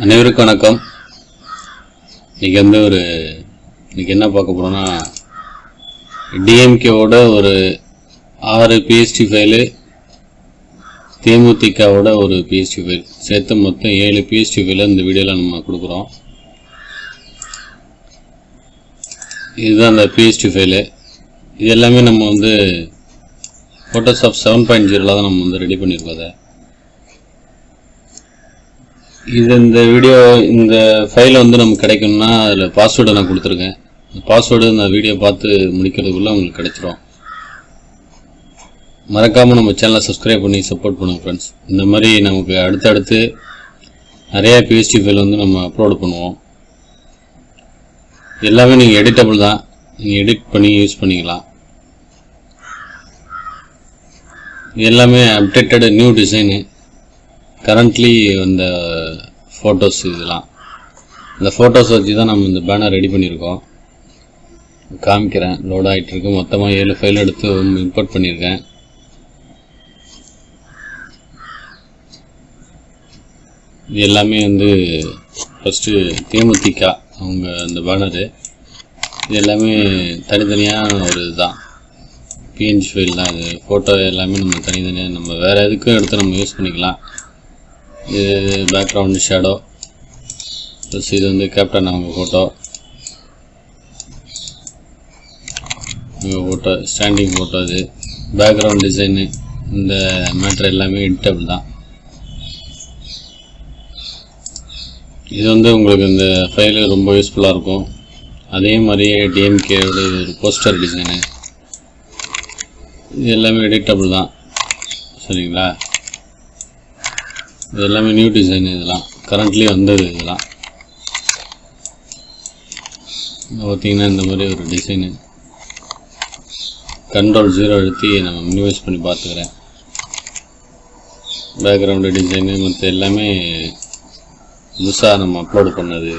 அனைவருக்கும் வணக்கம். இன்னைக்கு என்ன பார்க்க போகிறோன்னா, டிஎம்கேவோட ஒரு 6 பிஎஸ்டி ஃபைலு, தேமுதிகவோட ஒரு பிஎஸ்டி ஃபைல் சேர்த்து மொத்தம் 7 பிஎஸ்டி ஃபைலை இந்த வீடியோவில் நம்ம கொடுக்குறோம். இதுதான் அந்த பிஎஸ்டி ஃபைலு. இது எல்லாமே நம்ம ஃபோட்டோஷாப் 7.0 தான் நம்ம ரெடி பண்ணியிருக்கோம். இந்த ஃபைலை நம்ம கிடைக்கணும்னா அதில் பாஸ்வேர்டை நான் கொடுத்துருக்கேன். இந்த பாஸ்வேர்டு நான் வீடியோ பார்த்து முடிக்கிறதுக்குள்ளே உங்களுக்கு கிடைச்சிரும். மறக்காமல் நம்ம சேனலை சப்ஸ்கிரைப் பண்ணி சப்போர்ட் பண்ணுங்கள் ஃப்ரெண்ட்ஸ். இந்த மாதிரி நமக்கு அடுத்தடுத்து நிறையா பிஎஸ்டி ஃபைல் நம்ம அப்லோடு பண்ணுவோம். எல்லாமே நீங்கள் எடிட்டபிள் தான், நீங்கள் எடிட் பண்ணி யூஸ் பண்ணிக்கலாம். இது எல்லாமே அப்டேட்டட் நியூ டிசைனு, கரண்ட்லி வந்த ஃபோட்டோஸ். இதெல்லாம் இந்த ஃபோட்டோஸ் வச்சு தான் நம்ம இந்த பேனர் ரெடி பண்ணியிருக்கோம். காமிக்கிறேன், லோட் ஆகிட்டுருக்கு. மொத்தமாக 7 ஃபைல் எடுத்து இம்போர்ட் பண்ணியிருக்கேன். இது எல்லாமே ஃபஸ்ட்டு தேமுதிக அவங்க அந்த பேனரு. இது எல்லாமே தனித்தனியாக ஒரு இதுதான், பிஎன்ஜி ஃபைல் தான். இது ஃபோட்டோ எல்லாமே நம்ம தனித்தனியாக நம்ம வேறு எதுக்கும் எடுத்து நம்ம யூஸ் பண்ணிக்கலாம். இது பேக்ரவுண்டு ஷேடோ, ப்ளஸ் இது கேப்டன் அவங்க ஃபோட்டோ, ஸ்டாண்டிங் ஃபோட்டோ. இது பேக்ரவுண்ட் டிசைனு. இந்த மேட்ரு எல்லாமே எடிட்டபிள் தான். இது உங்களுக்கு இந்த ஃபைலு ரொம்ப யூஸ்ஃபுல்லாக இருக்கும். அதே மாதிரியே டிஎம்கேவோட ஒரு போஸ்டர் டிசைனு, இது எல்லாமே எடிட்டபிள் தான். சரிங்களா? இது எல்லாமே நியூ டிசைன். இதெல்லாம் கரண்ட்லி வந்தது. இதெல்லாம் பார்த்தீங்கன்னா இந்த மாதிரி ஒரு டிசைனு. Ctrl+0 அழுத்தி நம்ம மினிமைஸ் பண்ணி பார்த்துக்கிறேன். பேக்ரவுண்டு டிசைனு மற்ற எல்லாமே புதுசாக நம்ம அப்லோடு பண்ணது.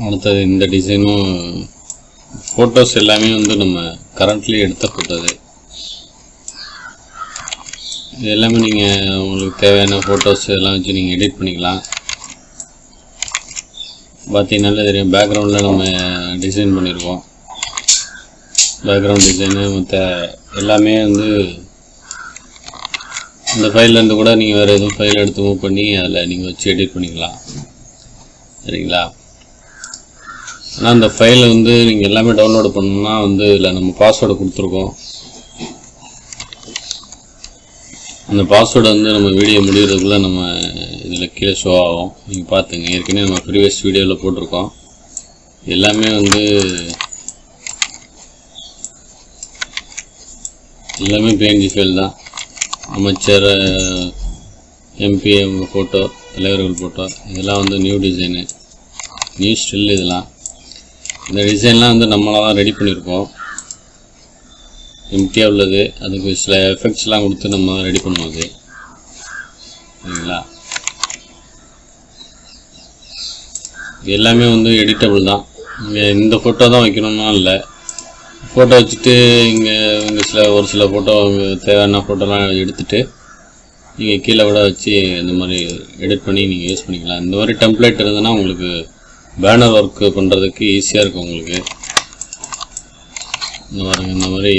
அடுத்தது இந்த டிசைனும் ஃபோட்டோஸ் எல்லாமே நம்ம கரண்ட்லி எடுத்த ஃபோட்டோது. இது எல்லாமே நீங்கள் உங்களுக்கு தேவையான ஃபோட்டோஸ் எல்லாம் வச்சு நீங்கள் எடிட் பண்ணிக்கலாம். பார்த்தீங்கன்னாலே தெரியும், பேக்ரவுண்டில் நம்ம டிசைன் பண்ணியிருக்கோம். பேக்ரவுண்ட் டிசைனு மற்ற எல்லாமே இந்த ஃபைல்லேருந்து கூட நீங்கள் வேறு எதுவும் ஃபைல் எடுத்து மூவ் பண்ணி அதில் நீங்கள் வச்சு எடிட் பண்ணிக்கலாம். சரிங்களா? ஆனால் அந்த ஃபைல் நீங்கள் எல்லாமே டவுன்லோடு பண்ணணும்னா இதில் நம்ம பாஸ்வேர்டை கொடுத்துருக்கோம். அந்த பாஸ்வேர்டு நம்ம வீடியோ முடிகிறதுக்குள்ளே நம்ம இதில் கீழே ஷோ ஆகும். நீங்கள் பார்த்துங்க, ஏற்கனவே நம்ம ப்ரீவியஸ் வீடியோவில் போட்டிருக்கோம். எல்லாமே எல்லாமே பிஎன்ஜி ஃபைல் தான். அமைச்சர், எம்பி அவங்க ஃபோட்டோ, தலைவர்கள் ஃபோட்டோ, இதெல்லாம் நியூ டிசைனு, நியூ ஸ்டில். இதெல்லாம் இந்த டிசைன்லாம் நம்மளாக தான் ரெடி பண்ணியிருக்கோம். எம்டியாக உள்ளது. அதுக்கு சில எஃபெக்ட்ஸ்லாம் கொடுத்து நம்ம தான் ரெடி பண்ணுவோம். அது சரிங்களா? எல்லாமே எடிட்டபிள் தான். இங்கே இந்த ஃபோட்டோ தான் வைக்கணும்னா இல்லை, ஃபோட்டோ வச்சுட்டு இங்கே ஒரு சில ஃபோட்டோ தேவையான ஃபோட்டோலாம் எடுத்துகிட்டு நீங்கள் கீழே விட வச்சு இந்த மாதிரி எடிட் பண்ணி நீங்கள் யூஸ் பண்ணிக்கலாம். இந்த மாதிரி டெம்ப்ளேட் இருந்ததுன்னா உங்களுக்கு பேனர் ஒர்க்கு பண்ணுறதுக்கு ஈஸியாக இருக்கும் உங்களுக்கு. இந்த மாதிரி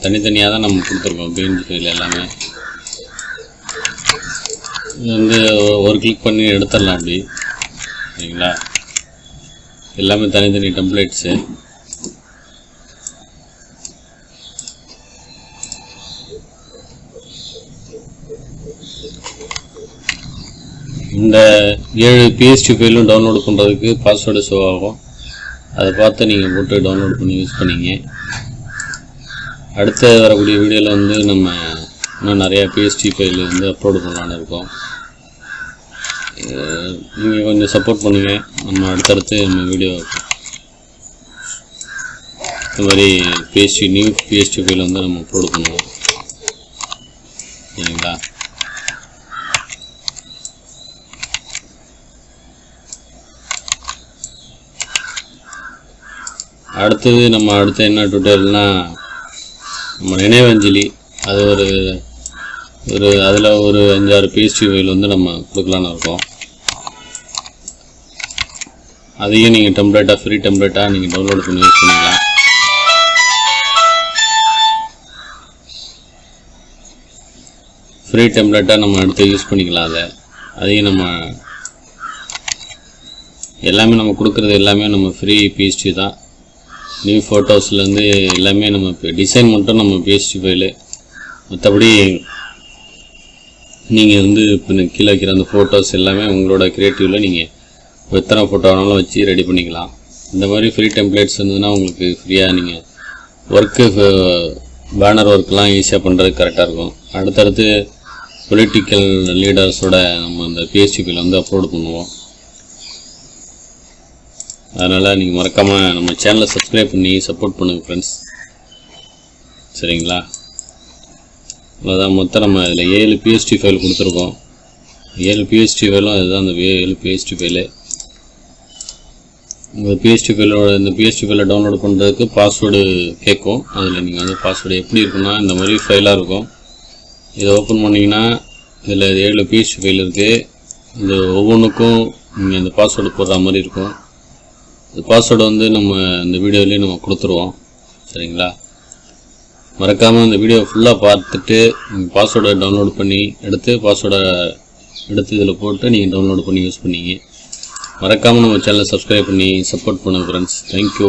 தனித்தனியாக தான் நம்ம கொடுத்துருக்கோம் பிஎன்ஜி ஃபைல் எல்லாமே. இது ஒரு கிளிக் பண்ணி எடுத்துடலாம் அப்படி. சரிங்களா? எல்லாமே தனித்தனி டெம்ப்ளேட்ஸு. இந்த 7 பிஎஸ்டி ஃபைலும் டவுன்லோடு பண்ணுறதுக்கு பாஸ்வேர்டு ஷோ ஆகும். அதை பார்த்து நீங்கள் போட்டு டவுன்லோட் பண்ணி யூஸ் பண்ணிங்க. அடுத்த வரக்கூடிய வீடியோவில் நம்ம இன்னும் நிறையா பிஎஸ்டி ஃபைல் அப்லோடு பண்ணலான்னு இருக்கோம். நீங்கள் கொஞ்சம் சப்போர்ட் பண்ணுங்கள். நம்ம அடுத்தடுத்து நம்ம வீடியோ இந்த மாதிரி நியூ பிஎஸ்டி ஃபைல் நம்ம அப்லோடு பண்ணுவோம். சரிங்களா? அடுத்தது நம்ம என்ன டுட்டோரியல்னா, நம்ம நினைவஞ்சலி அது ஒரு அதில் ஒரு 5-6 PST ஃபைல் வந்து நம்ம கொடுக்கலான்னு இருக்கோம். அதையும் நீங்கள் டெம்ப்ளேட்டாக ஃப்ரீ டெம்ப்ளேட்டாக நீங்கள் டவுன்லோட் பண்ணி யூஸ் பண்ணிக்கலாம். ஃப்ரீ டெம்ப்ளேட்டாக நம்ம எடுத்து யூஸ் பண்ணிக்கலாம். அதையும் நம்ம எல்லாமே நம்ம கொடுக்குறது எல்லாமே நம்ம ஃப்ரீ PST தான். நியூ ஃபோட்டோஸ்லேருந்து எல்லாமே நம்ம இப்போ டிசைன் மட்டும் நம்ம PST ஃபைலு. மற்றபடி நீங்கள் வந்து இப்போ கீழே வைக்கிற அந்த ஃபோட்டோஸ் எல்லாமே உங்களோட க்ரியேட்டிவில் நீங்கள் எத்தனை ஃபோட்டோ வேணாலும் வச்சு ரெடி பண்ணிக்கலாம். இந்த மாதிரி ஃப்ரீ டெம்ப்ளேட்ஸ் இருந்ததுன்னா உங்களுக்கு ஃப்ரீயாக நீங்கள் ஒர்க்கு பேனர் ஒர்க்லாம் ஈஸியாக பண்ணுறதுக்கு கரெக்டாக இருக்கும். அடுத்தடுத்து பொலிட்டிக்கல் லீடர்ஸோட நம்ம அந்த PST ஃபைல் வந்து அப்லோட் பண்ணுவோம். அதனால் நீங்கள் மறக்காமல் நம்ம சேனலை சப்ஸ்கிரைப் பண்ணி சப்போர்ட் பண்ணுங்கள் ஃப்ரெண்ட்ஸ். சரிங்களா? அதான் மொத்தம் நம்ம இதில் 7 PST ஃபைல் கொடுத்துருக்கோம். 7 PST ஃபைலும் அதுதான் அந்த 7 PST ஃபைலு. உங்கள் PST ஃபைலோட இந்த PST ஃபைலை டவுன்லோட் பண்ணுறதுக்கு பாஸ்வேர்டு கேட்கும். அதில் நீங்கள் வந்து பாஸ்வேர்டு எப்படி இருக்குன்னா இந்த மாதிரி ஃபைலாக இருக்கும். இதை ஓப்பன் பண்ணிங்கன்னா இதில் 7 PST ஃபைல் இருக்குது. இந்த ஒவ்வொன்றுக்கும் நீங்கள் இந்த பாஸ்வேர்டு போடுற மாதிரி இருக்கும். இந்த பாஸ்வேர்டு வந்து நம்ம இந்த வீடியோலேயே நம்ம கொடுத்துருவோம். சரிங்களா? மறக்காமல் இந்த வீடியோ ஃபுல்லாக பார்த்துட்டு நீங்கள் பாஸ்வேர்டை டவுன்லோட் பண்ணி பாஸ்வேர்டை எடுத்து இதில் போட்டு நீங்கள் டவுன்லோட் பண்ணி யூஸ் பண்ணிங்க. மறக்காமல் நம்ம சேனலை சப்ஸ்கிரைப் பண்ணி சப்போர்ட் பண்ணுங்கள் ஃப்ரெண்ட்ஸ். தேங்க்யூ.